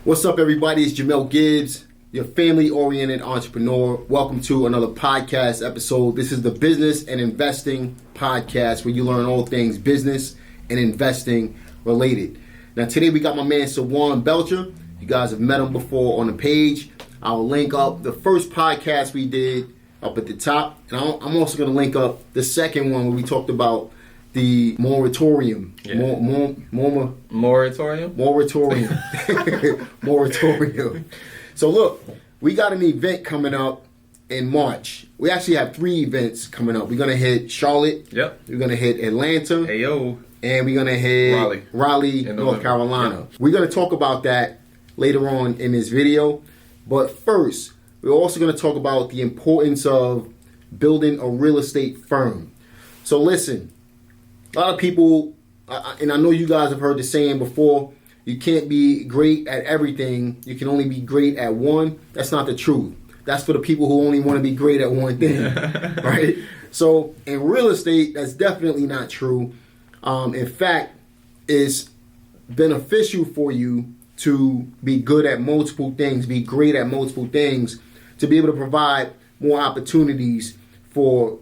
What's up, everybody? It's Jamel Gibbs, your family-oriented entrepreneur. Welcome to another podcast episode. This is the Business and Investing Podcast, where you learn all things business and investing related. Now, today we got my man Sawand Belcher. You guys have met him before on the page. I'll link up the first podcast we did up at the top, and I'm also going to link up the second one where we talked about the moratorium. Moratorium? Moratorium. So look, we got an event coming up in March. We actually have 3 events coming up. We're going to hit Charlotte. Yep. We're going to hit Atlanta. Ayo. And we're going to hit Raleigh, North Carolina. Yep. We're going to talk about that later on in this video. But first, we're also going to talk about the importance of building a real estate firm. So listen, a lot of people, and I know you guys have heard the saying before, you can't be great at everything. You can only be great at one. That's not the truth. That's for the people who only want to be great at one thing, right? So in real estate, that's definitely not true. In fact, it's beneficial for you to be good at multiple things, be great at multiple things, to be able to provide more opportunities for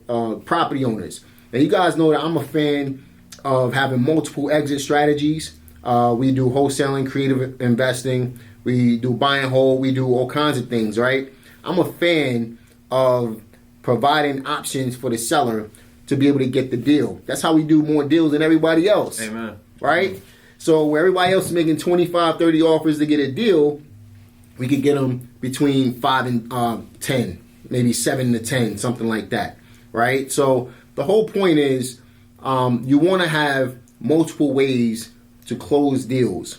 property owners. Now, you guys know that I'm a fan of having multiple exit strategies. We do wholesaling, creative investing. We do buy and hold. We do all kinds of things, right? I'm a fan of providing options for the seller to be able to get the deal. That's how we do more deals than everybody else. Amen. Right? So where everybody else is making 25, 30 offers to get a deal, we could get them between 5 and 10, maybe 7 to 10, something like that, right? So the whole point is you want to have multiple ways to close deals.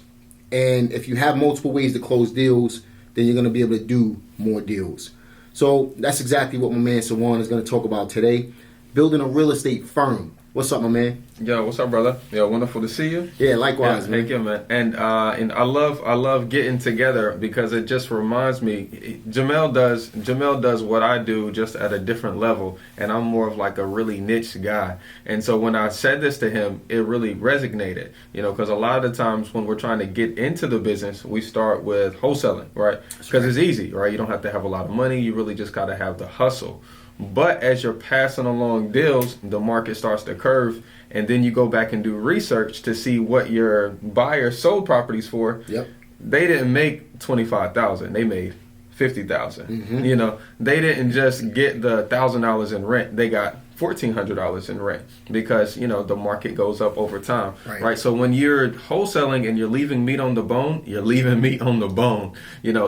And if you have multiple ways to close deals, then you're going to be able to do more deals. So that's exactly what my man Sawand is going to talk about today. Building a real estate firm. What's up, my man? Yo, what's up, brother? Yo, wonderful to see you. Yeah, likewise, man. Thank you, man. And I love getting together because it just reminds me. Jamel does what I do just at a different level, and I'm more of like a really niche guy. And so when I said this to him, it really resonated. Because a lot of the times when we're trying to get into the business, we start with wholesaling, right? Because it's easy, right? You don't have to have a lot of money. You really just got to have the hustle. But as you're passing along deals, the market starts to curve, and then you go back and do research to see what your buyer sold properties for. Yep. They didn't make $25,000; they made $50,000. Mm-hmm. They didn't just get the $1,000 in rent; they got $1,400 in rent because the market goes up over time, right? So when you're wholesaling and you're leaving meat on the bone, you're leaving meat on the bone.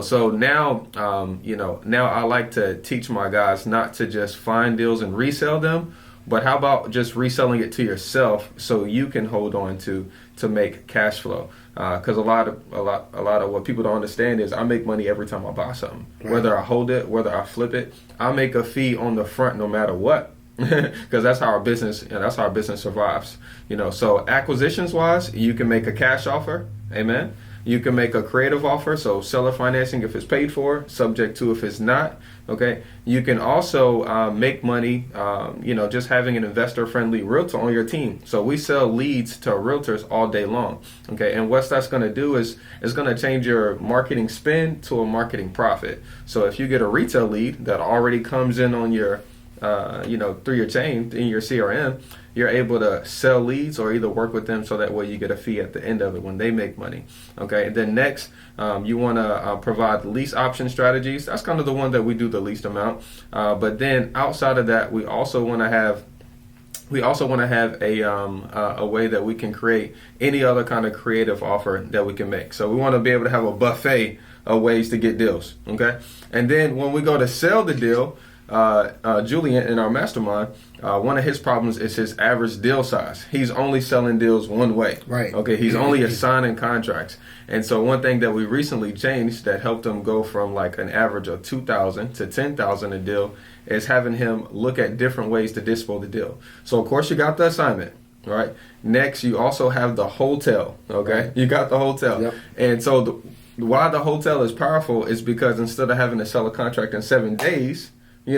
So now, now I like to teach my guys not to just find deals and resell them, but how about just reselling it to yourself so you can hold on to make cash flow? Because a lot of what people don't understand is I make money every time I buy something, whether I hold it, whether I flip it. I make a fee on the front no matter what. Because that's how our business, survives. So acquisitions wise, you can make a cash offer, amen. You can make a creative offer, so seller financing if it's paid for, subject to if it's not. Okay. You can also make money, just having an investor-friendly realtor on your team. So we sell leads to realtors all day long. Okay. And what that's going to do is it's going to change your marketing spend to a marketing profit. So if you get a retail lead that already comes in on your through your chain in your CRM, you're able to sell leads or either work with them so that way you get a fee at the end of it when they make money. Okay. And then next, you want to provide lease option strategies. That's kind of the one that we do the least amount. But then outside of that, we also want to have a way that we can create any other kind of creative offer that we can make. So we want to be able to have a buffet of ways to get deals. Okay. And then when we go to sell the deal, Julian in our mastermind, one of his problems is his average deal size. He's only selling deals one way. Right. Okay. He's only assigning contracts. And so one thing that we recently changed that helped him go from like an average of $2,000 to $10,000 a deal is having him look at different ways to dispo the deal. So of course you got the assignment. Right. Next, you also have the hotel. Okay. Right. You got the hotel. Yep. And so why the hotel is powerful is because instead of having to sell a contract in 7 days, you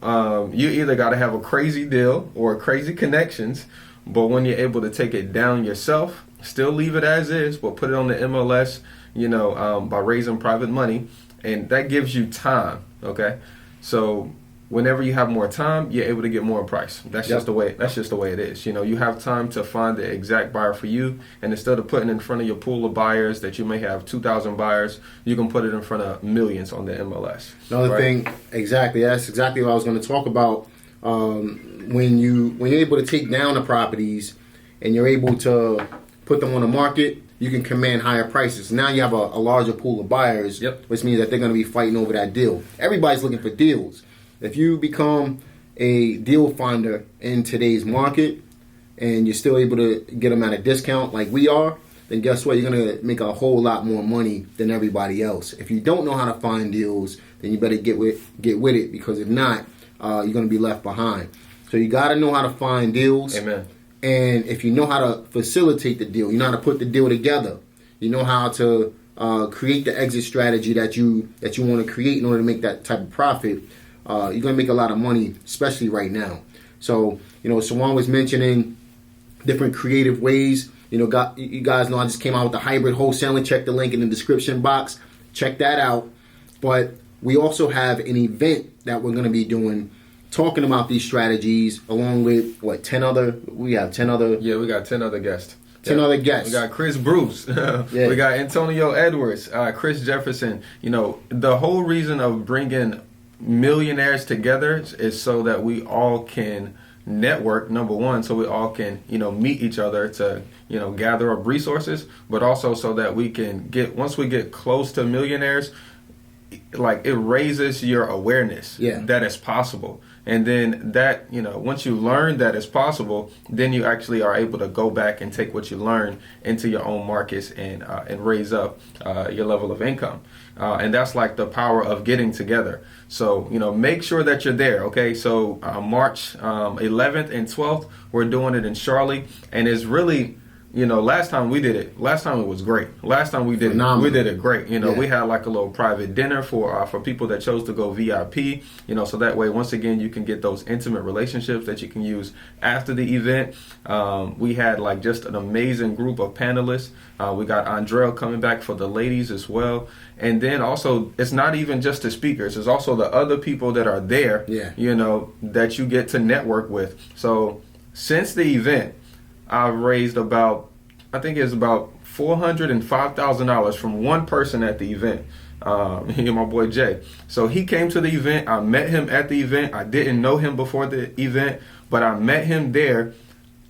either got to have a crazy deal or crazy connections, but when you're able to take it down yourself, still leave it as is, but put it on the MLS, by raising private money, and that gives you time. Okay, so whenever you have more time, you're able to get more in price. That's just the way. That's just the way it is. You have time to find the exact buyer for you, and instead of putting in front of your pool of buyers that you may have 2,000 buyers, you can put it in front of millions on the MLS. Another thing, exactly. That's exactly what I was going to talk about. When you're able to take down the properties and you're able to put them on the market, you can command higher prices. Now you have a larger pool of buyers, which means that they're going to be fighting over that deal. Everybody's looking for deals. If you become a deal finder in today's market and you're still able to get them at a discount like we are, then guess what? You're going to make a whole lot more money than everybody else. If you don't know how to find deals, then you better get with it, because if not, you're going to be left behind. So you got to know how to find deals. Amen. And if you know how to facilitate the deal, you know how to put the deal together, you know how to create the exit strategy that you want to create in order to make that type of profit, you're going to make a lot of money, especially right now. So, Sawand was mentioning different creative ways. You guys know I just came out with the hybrid wholesaling. Check the link in the description box. Check that out. But we also have an event that we're going to be doing, talking about these strategies, along with, we have 10 other... Yeah, we got 10 other guests. 10 other guests. We got Chris Bruce. We got Antonio Edwards, Chris Jefferson. The whole reason of bringing millionaires together is so that we all can network, number one, so we all can, meet each other to, gather up resources, but also so that we can once we get close to millionaires, like, it raises your awareness that it's possible. And then that, once you learn that it's possible, then you actually are able to go back and take what you learn into your own markets and raise up your level of income. And that's like the power of getting together. So, make sure that you're there. Okay. So March 11th and 12th, we're doing it in Charlotte, and it's really, last time we did it, it was great. Last time we did it, we did it great. We had like a little private dinner for people that chose to go VIP, so that way, once again, you can get those intimate relationships that you can use after the event. We had like just an amazing group of panelists. We got Andrea coming back for the ladies as well. And then also, it's not even just the speakers, it's also the other people that are there, that you get to network with. So since the event, I've raised about $405,000 from one person at the event. My boy Jay. So he came to the event. I met him at the event. I didn't know him before the event, but I met him there,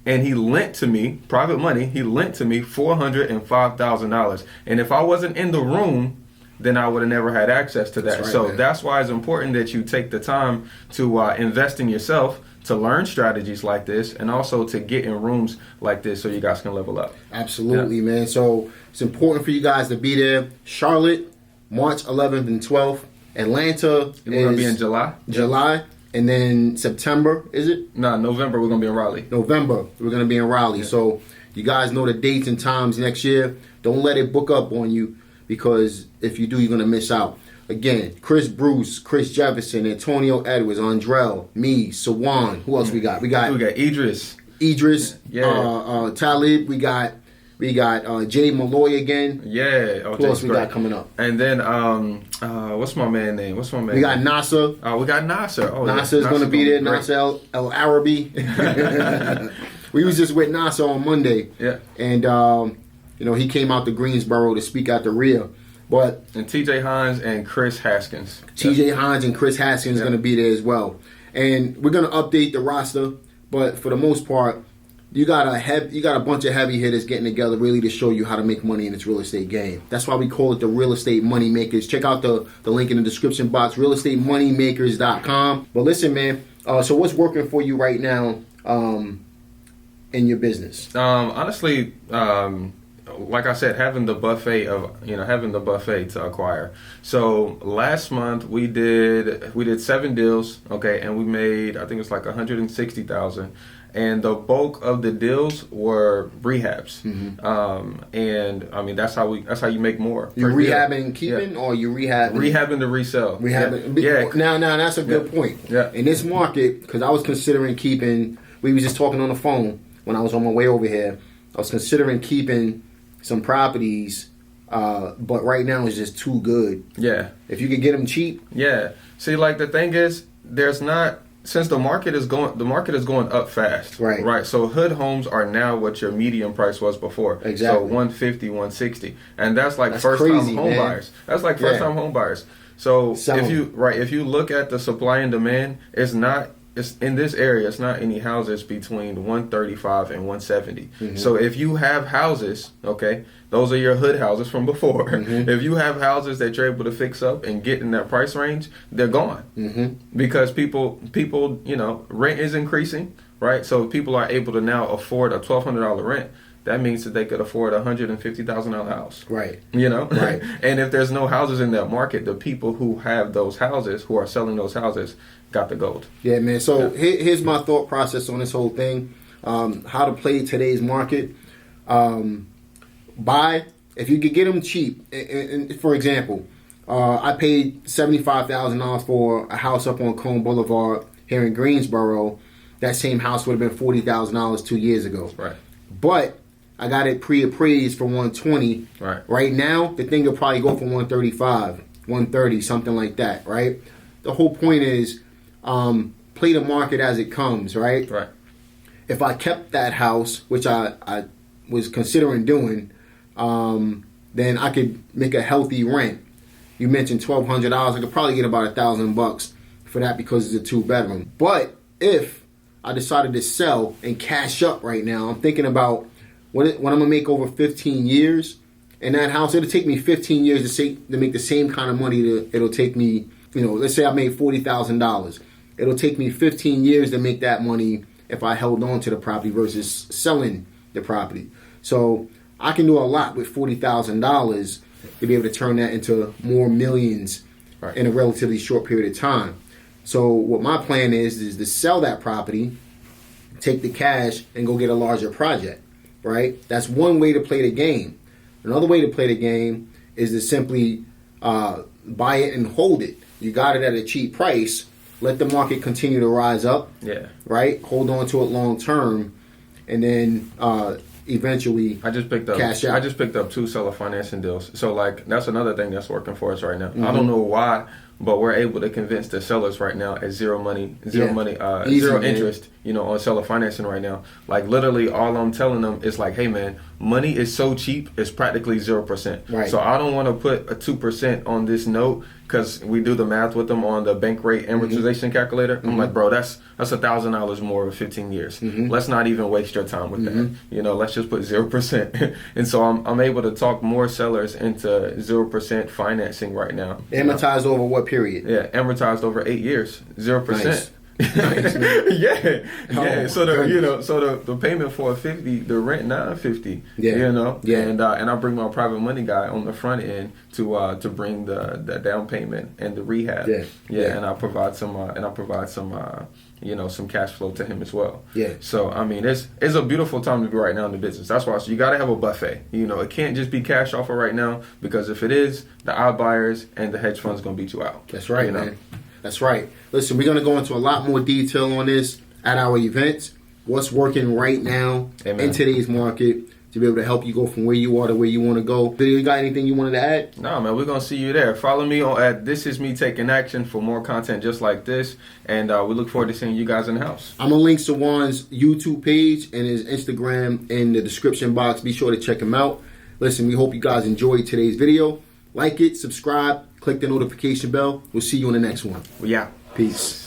and he lent to me private money. He lent to me $405,000. And if I wasn't in the room, then I would have never had access to that. That's why it's important that you take the time to invest in yourself, to learn strategies like this, and also to get in rooms like this so you guys can level up. Absolutely, man. So it's important for you guys to be there. Charlotte, March 11th and 12th. Atlanta We're going to be in July. And then September, is it? No, November, we're going to be in Raleigh. November, we're going to be in Raleigh. Yeah. So you guys know the dates and times next year. Don't let it book up on you, because if you do, you're going to miss out. Again, Chris Bruce, Chris Jefferson, Antonio Edwards, Andrell, me, Sawand. Who else we got? We got Idris, Talib. We got Jay Malloy again. Yeah. Who else we got coming up? And then what's my man name? We got Nasser. We got Nasser. Nasser is going to be there. Nasser El Arabi. We was just with Nasser on Monday. Yeah. And he came out to Greensboro to speak at the RIA. And TJ Hines and Chris Haskins. TJ Hines and Chris Haskins going to be there as well. And we're going to update the roster, but for the most part, you got a bunch of heavy hitters getting together really to show you how to make money in this real estate game. That's why we call it the Real Estate Money Makers. Check out the link in the description box, realestatemoneymakers.com. But listen, man, so what's working for you right now in your business? Honestly, like I said, having the buffet to acquire. So last month we did 7 deals, okay, and we made, I think it's like $160,000, and the bulk of the deals were rehabs. Mm-hmm. And I mean that's how you make more. You rehabbing keeping, or you rehabbing to resell. Rehabbing. Yeah. Now that's a good point. Yeah. In this market, because I was considering keeping. We was just talking on the phone when I was on my way over here. I was considering keeping some properties But right now it's just too good. Yeah. If you could get them cheap. Yeah. See, like the thing is, there's not, since the market is going up fast. Right. Right. So hood homes are now what your median price was before. Exactly. So 150, 160. And that's like first crazy, time home man. buyers. That's like first time home buyers. So Sell if you look at the supply and demand, it's in this area, it's not any houses between 135 and 170. Mm-hmm. So if you have houses, okay, those are your hood houses from before. Mm-hmm. If you have houses that you're able to fix up and get in that price range, they're gone. Mm-hmm. Because people, rent is increasing, right? So people are able to now afford a $1,200 rent. That means that they could afford a $150,000 house. Right. Right. And if there's no houses in that market, the people who have those houses, who are selling those houses, got the gold. Yeah, man. So here's my thought process on this whole thing. How to play today's market. Buy, if you could get them cheap. And for example, I paid $75,000 for a house up on Cone Boulevard here in Greensboro. That same house would have been $40,000 2 years ago. Right. But I got it pre-appraised for 120. Right. Right now, the thing will probably go for 135, 130, something like that. Right. The whole point is play the market as it comes. Right. Right. If I kept that house, which I was considering doing, then I could make a healthy rent. You mentioned $1,200. I could probably get about $1,000 for that because it's a 2-bedroom. But if I decided to sell and cash up right now, I'm thinking about what I'm gonna make over 15 years in that house. It'll take me 15 years to make the same kind of money it'll take me. Let's say I made $40,000. It'll take me 15 years to make that money if I held on to the property versus selling the property. So I can do a lot with $40,000 to be able to turn that into more millions in a relatively short period of time. So what my plan is to sell that property, take the cash, and go get a larger project, right? That's one way to play the game. Another way to play the game is to simply buy it and hold it. You got it at a cheap price. Let the market continue to rise up. Yeah. Right? Hold on to it long term, and then eventually cash out. I just picked up 2 seller financing deals. So like that's another thing that's working for us right now. Mm-hmm. I don't know why, but we're able to convince the sellers right now at zero interest, on seller financing right now. Like literally all I'm telling them is like, hey man, money is so cheap, it's practically 0%. Right. So I don't want to put a 2% on this note because we do the math with them on the bank rate amortization calculator. I'm like, bro, that's $1,000 more over 15 years. Let's not even waste your time with that. Let's just put 0%. And so I'm able to talk more sellers into 0% financing right now. Amortized over what period? Yeah, amortized over 8 years, 0%. Nice. Nice, yeah. Oh, so the payment for $50, the rent $950. Yeah. And I bring my private money guy on the front end to bring the down payment and the rehab. Yeah. And I provide some some cash flow to him as well. Yeah. So I mean, it's a beautiful time to be right now in the business. That's why you got to have a buffet. It can't just be cash offer right now because if it is, the iBuyers and the hedge funds gonna beat you out. That's right, man. That's right. Listen, we're going to go into a lot more detail on this at our events. What's working right now in today's market to be able to help you go from where you are to where you want to go. Billy, you got anything you wanted to add? No, man, we're going to see you there. Follow me at This Is Me Taking Action for more content just like this. And we look forward to seeing you guys in the house. I'm going to link Sawand's YouTube page and his Instagram in the description box. Be sure to check him out. Listen, we hope you guys enjoyed today's video. Like it, subscribe, click the notification bell. We'll see you on the next one. Yeah. Peace.